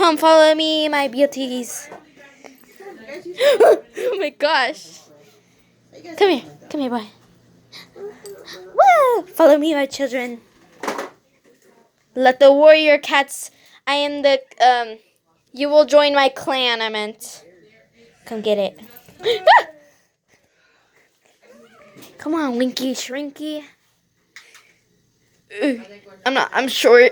Come follow me, my beauties. Oh my gosh. Come here. Come here, boy. Woo! Follow me, my children. Let the warrior cats. I am the, you will join my clan, I meant. Come get it. Come on, Winky Shrinky. I'm short.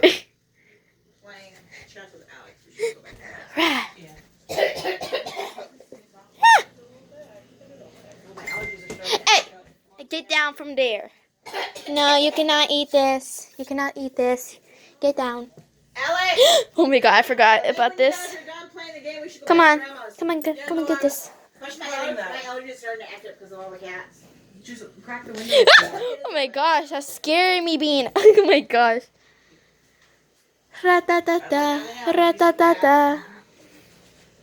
Hey, get down from there. No, you cannot eat this. You cannot eat this. Get down. Alex! Oh my god, I forgot about this. Come on. Come on, come and get this. Push my allergies starting to act up because of all the cats. Just crack the window. Oh my gosh, that's scaring me, Bean. Oh my gosh. Ra-ta-ta-ta, ra-ta-ta-ta.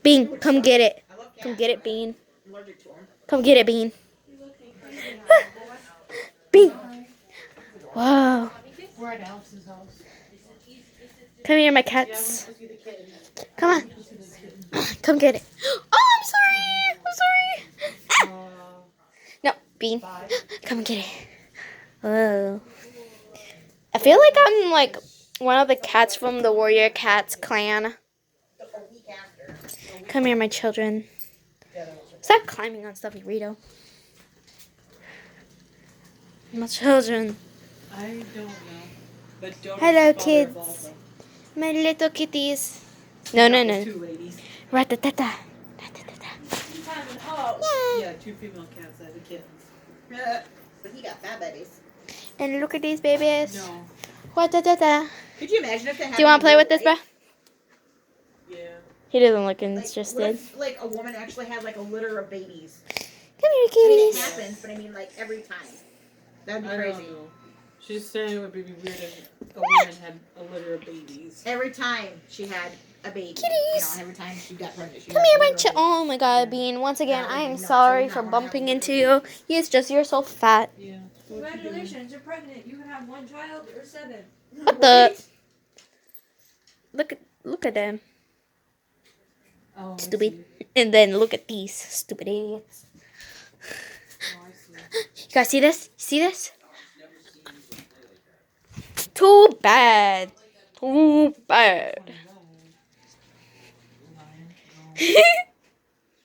Bean, come get it. Come get it, Bean. I'm allergic to them. Come get it, Bean. Bean. Wow. We're at Alex's house. Come here, my cats. Come on. Come get it. Oh, I'm sorry. I'm sorry. Ah. No, Bean. Come get it. Whoa. I feel like I'm like one of the cats from the Warrior Cats clan. Come here, my children. Stop climbing on stuff, Rito. My children. I don't know. But don't Hello, bother kids. Volvo. My little kitties. No, no, no. Two ladies. Rat-a-ta-ta. Rat-a-ta-ta. Yeah, two female cats that have kittens. But he got fat babies. And look at these babies. No. Rat-a-ta-ta. Could you imagine if they had? Do you want to play with this, bro? Yeah. He doesn't look What interested. if, like, a woman actually had like a litter of babies? Come here, I mean, it kitties. happens, but I mean, like every time. That'd be I crazy. don't know. She's saying it would be weird if a woman had a litter of babies. Every time she had a baby. Kitties. You know, every time she got pregnant. Come here, my Oh my god, Bean. Once again, I am sorry for bumping into you. Yes, just you're so fat. Yeah. Congratulations, you're pregnant. You can have one child or 7. What the? Look at them. Oh, I Stupid. see. And then look at these stupid idiots. Oh, I see. You guys see this? See this? Too bad. Too bad. Oh, no.